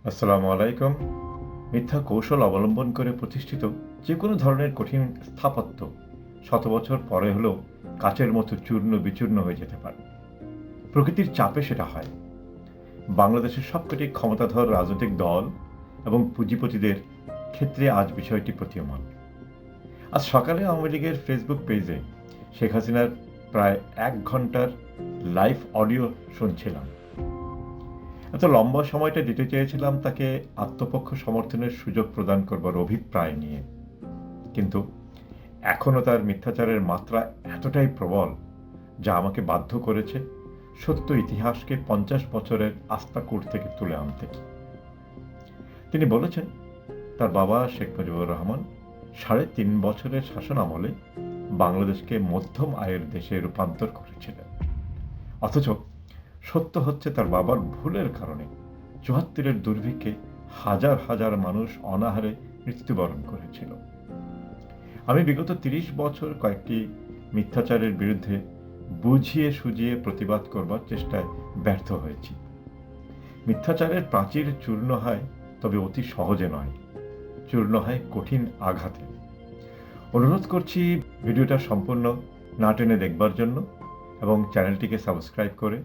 আসসালামু আলাইকুম। মিথ্যা কৌশল অবলম্বন করে প্রতিষ্ঠিত যে কোনো ধরনের কঠিন স্থাপত্য শত বছর পরে হলেও কাচের মতো চূর্ণ বিচূর্ণ হয়ে যেতে পারে। প্রকৃতির চাপে সেটা হয়। বাংলাদেশের সবকটি ক্ষমতাধর রাজনৈতিক দল এবং পুঁজিপতিদের ক্ষেত্রে আজ বিষয়টি প্রতীয়মান। আজ সকালে আওয়ামী লীগের ফেসবুক পেজে শেখ হাসিনার প্রায় ১ ঘন্টার লাইভ অডিও শুনছিলাম। এত লম্বা সময়টা দিতে চেয়েছিলাম তাকে আত্মপক্ষ সমর্থনের সুযোগ প্রদান করবার অভিপ্রায় নিয়ে। কিন্তু এখনও তার মিথ্যাচারের মাত্রা এতটাই প্রবল যা আমাকে বাধ্য করেছে সত্য ইতিহাসকে ৫০ বছরের আস্তাকুঁড় থেকে তুলে আনতে। তিনি বলেছেন তার বাবা শেখ মুজিবুর রহমান ৩.৫ বছরের শাসন আমলে বাংলাদেশকে মধ্যম আয়ের দেশে রূপান্তর করেছিলেন। অথচ সত্য হচ্ছে তার বাবার ভুলের কারণে ৭৪-এর দুর্ভিক্ষে হাজার হাজার মানুষ অনাহারে মৃত্যুবরণ করেছিল। আমি বিগত ৩০ বছর কয়েকটি মিথ্যাচারের বিরুদ্ধে বুঝিয়ে সুঝিয়ে প্রতিবাদ করবার চেষ্টায় ব্যর্থ হয়েছি। মিথ্যাচারের প্রাচীর চূর্ণ হয়, তবে অতি সহজে নয়, চূর্ণ হয় কঠিন আঘাতে। অনুরোধ করছি ভিডিওটা সম্পূর্ণ না টেনে দেখবার জন্য এবং চ্যানেলটিকে সাবস্ক্রাইব করে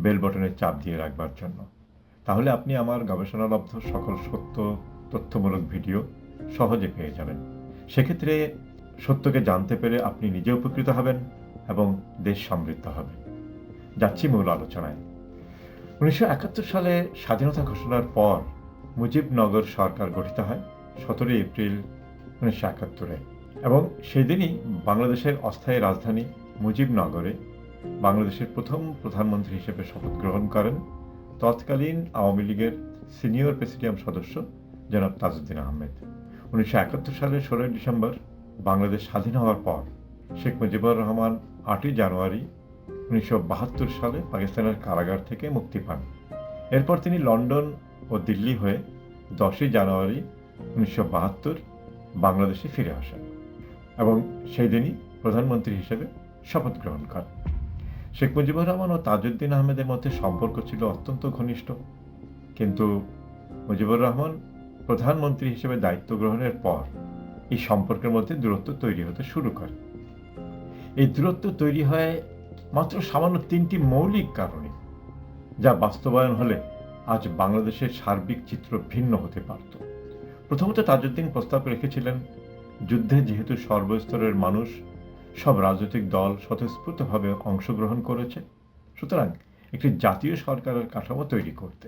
বেল বটনে চাপ দিয়ে রাখবার জন্য। তাহলে আপনি আমার গবেষণালব্ধ সকল সত্য তথ্যমূলক ভিডিও সহজে পেয়ে যাবেন। সেক্ষেত্রে সত্যকে জানতে পেরে আপনি নিজে উপকৃত হবেন এবং দেশ সমৃদ্ধ হবে। যাচ্ছি মূল আলোচনায়। ১৯৭১ সালে স্বাধীনতা ঘোষণার পর মুজিবনগর সরকার গঠিত হয় ১৭ এপ্রিল ১৯৭১-এ এবং সেদিনই বাংলাদেশের অস্থায়ী রাজধানী মুজিবনগরে বাংলাদেশের প্রথম প্রধানমন্ত্রী হিসেবে শপথ গ্রহণ করেন তৎকালীন আওয়ামী লীগের সিনিয়র প্রেসিডিয়াম সদস্য জনাব তাজউদ্দিন আহমেদ। ১৯৭১ সালের ১৬ ডিসেম্বর বাংলাদেশ স্বাধীন হওয়ার পর শেখ মুজিবুর রহমান ৮ই জানুয়ারি ১৯৭২ সালে পাকিস্তানের কারাগার থেকে মুক্তি পান। এরপর তিনি লন্ডন ও দিল্লি হয়ে ১০ই জানুয়ারি ১৯৭২ বাংলাদেশে ফিরে আসেন এবং সেই দিনই প্রধানমন্ত্রী হিসেবে শপথ গ্রহণ করেন। শেখ মুজিবুর রহমান ও তাজউদ্দিন আহমেদের মধ্যে সম্পর্ক ছিল অত্যন্ত ঘনিষ্ঠ, কিন্তু মুজিবুর রহমান প্রধানমন্ত্রী হিসেবে দায়িত্ব গ্রহণের পর এই সম্পর্কের মধ্যে দূরত্ব তৈরি হতে শুরু করে। এই দূরত্ব তৈরি হয় মাত্র সামান্য ৩টি মৌলিক কারণে, যা বাস্তবায়ন হলে আজ বাংলাদেশের সার্বিক চিত্র ভিন্ন হতে পারত। প্রথমত, তাজউদ্দিন প্রস্তাব রেখেছিলেন যুদ্ধে যেহেতু সর্বস্তরের মানুষ, সব রাজনৈতিক দল স্বতঃস্ফূর্তভাবে অংশগ্রহণ করেছে, সুতরাং একটি জাতীয় সরকারের কাঠামো তৈরি করতে।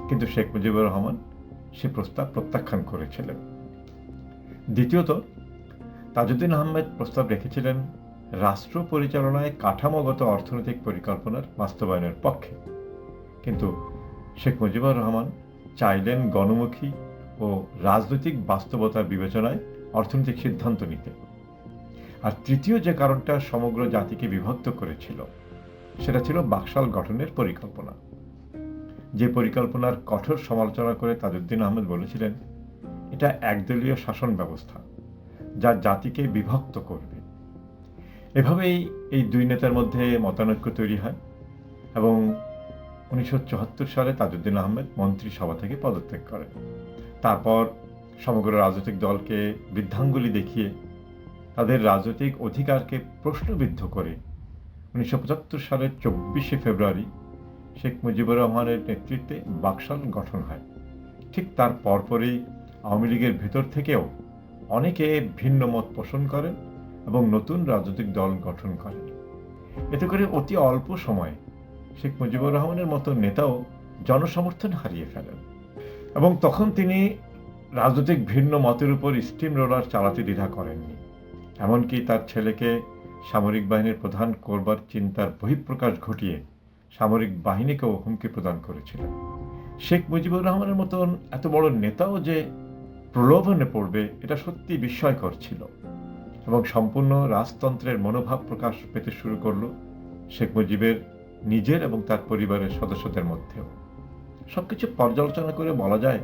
কিন্তু শেখ মুজিবুর রহমান সে প্রস্তাব প্রত্যাখ্যান করেছিলেন। দ্বিতীয়ত, তাজউদ্দিন আহমেদ প্রস্তাব রেখেছিলেন রাষ্ট্র পরিচালনায় কাঠামোগত অর্থনৈতিক পরিকল্পনার বাস্তবায়নের পক্ষে, কিন্তু শেখ মুজিবুর রহমান চাইলেন গণমুখী ও রাজনৈতিক বাস্তবতার বিবেচনায় অর্থনৈতিক সিদ্ধান্ত নিতে। আর তৃতীয় যে কারণটা সমগ্র জাতিকে বিভক্ত করেছিল সেটা ছিল বাকশাল গঠনের পরিকল্পনা, যে পরিকল্পনার কঠোর সমালোচনা করে তাজউদ্দিন আহমেদ বলেছিলেন এটা একদলীয় শাসন ব্যবস্থা যা জাতিকে বিভক্ত করবে। এভাবেই এই দুই নেতার মধ্যে মতানৈক্য তৈরি হয় এবং ১৯৭৪ সালে তাজউদ্দিন আহমেদ মন্ত্রিসভা থেকে পদত্যাগ করেন। তারপর সমগ্র রাজনৈতিক দলকে বৃদ্ধাঙ্গুলি দেখিয়ে তাদের রাজনৈতিক অধিকারকে প্রশ্নবিদ্ধ করে ১৯৭৫ সালের ২৪শে ফেব্রুয়ারি শেখ মুজিবুর রহমানের নেতৃত্বে বাকশাল গঠন হয়। ঠিক তার পরপরই আওয়ামী লীগের ভেতর থেকেও অনেকে ভিন্ন মত পোষণ করেন এবং নতুন রাজনৈতিক দল গঠন করেন। এতে করে অতি অল্প সময়ে শেখ মুজিবুর রহমানের মতো নেতাও জনসমর্থন হারিয়ে ফেলেন এবং তখন তিনি রাজনৈতিক ভিন্ন মতের উপর স্টিম রোলার চালাতে দ্বিধা করেননি। এমনকি তার ছেলেকে সামরিক বাহিনীর প্রধান করবার চিন্তার বহিঃপ্রকাশ ঘটিয়ে সামরিক বাহিনীকেও হুমকি প্রদান করেছিলেন। শেখ মুজিবুর রহমানের মতন এত বড় নেতাও যে প্রলোভনে পড়বে এটা সত্যি বিস্ময়কর ছিল এবং সম্পূর্ণ রাজতন্ত্রের মনোভাব প্রকাশ পেতে শুরু করল শেখ মুজিবের নিজের এবং তার পরিবারের সদস্যদের মধ্যেও। সবকিছু পর্যালোচনা করে বলা যায়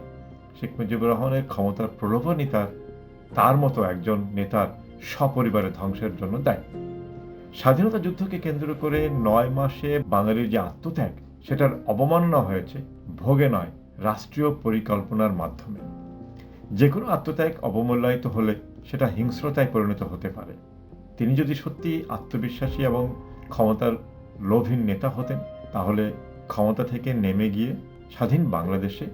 শেখ মুজিবুর রহমানের ক্ষমতার প্রলোভনই তার মতো একজন নেতার সপরিবারের ধ্বংসের জন্য দায়ী। স্বাধীনতা যুদ্ধকে কেন্দ্র করে ৯ মাসে বাঙালির যে আত্মত্যাগ সেটার অবমাননা হয়েছে ভোগে নয় রাষ্ট্রীয় পরিকল্পনার মাধ্যমে। যে কোনো আত্মত্যাগ অবমূল্যায়িত হলে সেটা হিংস্রতায় পরিণত হতে পারে। তিনি যদি সত্যি আত্মবিশ্বাসী এবং ক্ষমতার লোভীন নেতা হতেন, তাহলে ক্ষমতা থেকে নেমে গিয়ে স্বাধীন বাংলাদেশে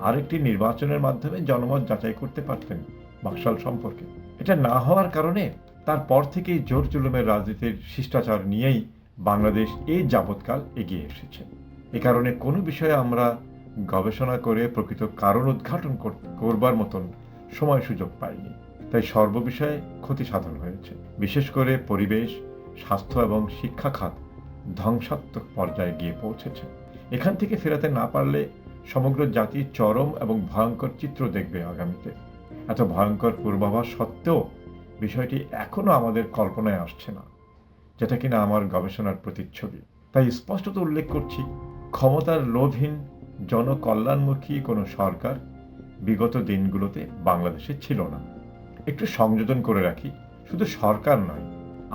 আরেকটি নির্বাচনের মাধ্যমে জনমত যাচাই করতে পারতেন বাকশাল সম্পর্কে। এটা না হওয়ার কারণে তারপর থেকেই জোর জুলুমের রাজনীতির শিষ্টাচার নিয়েই বাংলাদেশ এই যাবৎকাল এগিয়ে এসেছে। এ কারণে কোনো বিষয়ে আমরা গবেষণা করে প্রকৃত কারণ উদ্ঘাটন করবার মতন সময় সুযোগ পাইনি। তাই সর্ববিষয়ে ক্ষতি সাধন হয়েছে। বিশেষ করে পরিবেশ, স্বাস্থ্য এবং শিক্ষা খাত ধ্বংসাত্মক পর্যায়ে গিয়ে পৌঁছেছে। এখান থেকে ফেরাতে না পারলে সমগ্র জাতি চরম এবং ভয়ঙ্কর চিত্র দেখবে আগামীতে। এত ভয়ঙ্কর পূর্বাভাস সত্ত্বেও বিষয়টি এখনো আমাদের কল্পনায় আসছে না, যেটা কিনা আমার গবেষণার প্রতিচ্ছবি। তাই স্পষ্টত উল্লেখ করছি, ক্ষমতার লোভহীন জনকল্যাণমুখী কোনো সরকার বিগত দিনগুলোতে বাংলাদেশে ছিল না। একটু সংযোজন করে রাখি, শুধু সরকার নয়,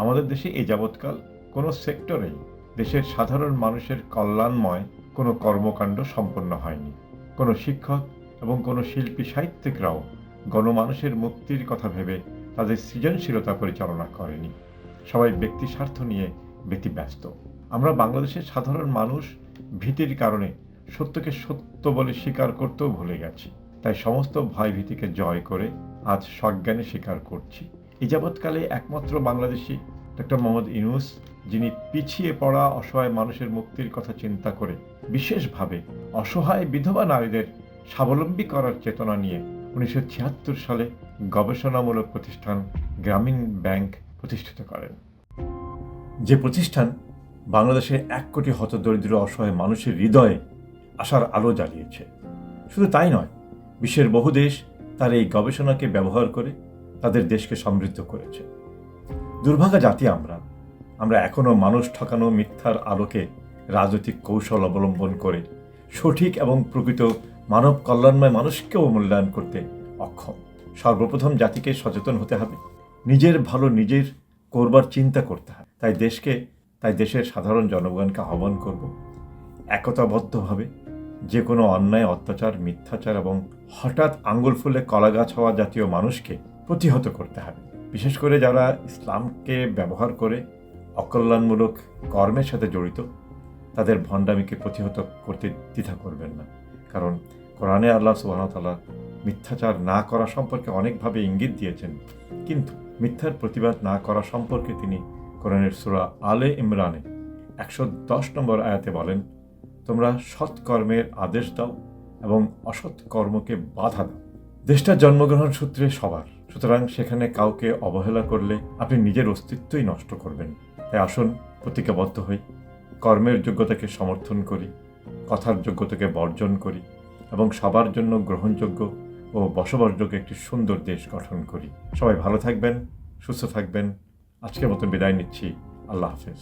আমাদের দেশে এ যাবৎকাল কোনো সেক্টরেই দেশের সাধারণ মানুষের কল্যাণময় কোনো কর্মকাণ্ড সম্পন্ন হয়নি। কোনো শিক্ষক এবং কোনো শিল্পী সাহিত্যিকরাও গণমানুষের মুক্তির কথা ভেবে তাদের সৃজনশীলতা পরিচালনা করেনি। সবাই ব্যক্তি স্বার্থ নিয়ে ব্যতিব্যস্ত। আমরা বাংলাদেশের সাধারণ মানুষ ভীতির কারণে সত্যকে সত্য বলে স্বীকার করতেও ভুলে গেছি। তাই সমস্ত ভয়ভীতিকে জয় করে আজ সজ্ঞানে স্বীকার করছি, এই যাবৎকালে একমাত্র বাংলাদেশি ডক্টর মোহাম্মদ ইউনূস, যিনি পিছিয়ে পড়া অসহায় মানুষের মুক্তির কথা চিন্তা করে বিশেষভাবে অসহায় বিধবা নারীদের স্বাবলম্বী করার চেতনা নিয়ে 1976 সালে গবেষণামূলক প্রতিষ্ঠান গ্রামীণ ব্যাংক প্রতিষ্ঠিত করেন। যে প্রতিষ্ঠান বাংলাদেশে 1 কোটি হতদরিদ্র অসহায় মানুষের হৃদয়ে আশার আলো জ্বালিয়েছে। শুধু তাই নয়, বিশ্বের বহু দেশ তার এই গবেষণাকে ব্যবহার করে তাদের দেশকে সমৃদ্ধ করেছে। দুর্ভাগা জাতি আমরা এখনও মানুষ ঠকানো মিথ্যার আলোকে রাজনৈতিক কৌশল অবলম্বন করে সঠিক এবং প্রকৃত মানব কল্যাণময় মানুষকেও মূল্যায়ন করতে অক্ষম। সর্বপ্রথম জাতিকে সচেতন হতে হবে, নিজের ভালো নিজের করবার চিন্তা করতে হবে। তাই দেশের সাধারণ জনগণকে আহ্বান করব, একতাবদ্ধভাবে যে কোনো অন্যায়, অত্যাচার, মিথ্যাচার এবং হঠাৎ আঙ্গুল ফুলে কলাগাছ হওয়া জাতীয় মানুষকে প্রতিহত করতে হবে। বিশেষ করে যারা ইসলামকে ব্যবহার করে অকল্যাণমূলক কর্মের সাথে জড়িত, তাদের ভণ্ডামিকে প্রতিহত করতে দ্বিধা করবেন না। কারণ কোরআনে আল্লাহ সুবহানাহু ওয়া তাআলা মিথ্যাচার না করা সম্পর্কে অনেকভাবে ইঙ্গিত দিয়েছেন, কিন্তু মিথ্যার প্রতিবাদ না করা সম্পর্কে তিনি কোরআনের সূরা আলে ইমরানে 110 নম্বর আয়াতে বলেন, তোমরা সৎ কর্মের আদেশ দাও এবং অসৎ কর্মকে বাধা দাও। দেশটা জন্মগ্রহণ সূত্রে সবার, সুতরাং সেখানে কাউকে অবহেলা করলে আপনি নিজের অস্তিত্বই নষ্ট করবেন। তাই আসুন প্রতিজ্ঞাবদ্ধ হই, কর্মের যোগ্যতাকে সমর্থন করি, কথার যোগ্যতাকে বর্জন করি এবং সবার জন্য গ্রহণযোগ্য ও বসবাসযোগ্য একটি সুন্দর দেশ গঠন করি। সবাই ভালো থাকবেন, সুস্থ থাকবেন। আজকের মতো বিদায় নিচ্ছি। আল্লাহ হাফেজ।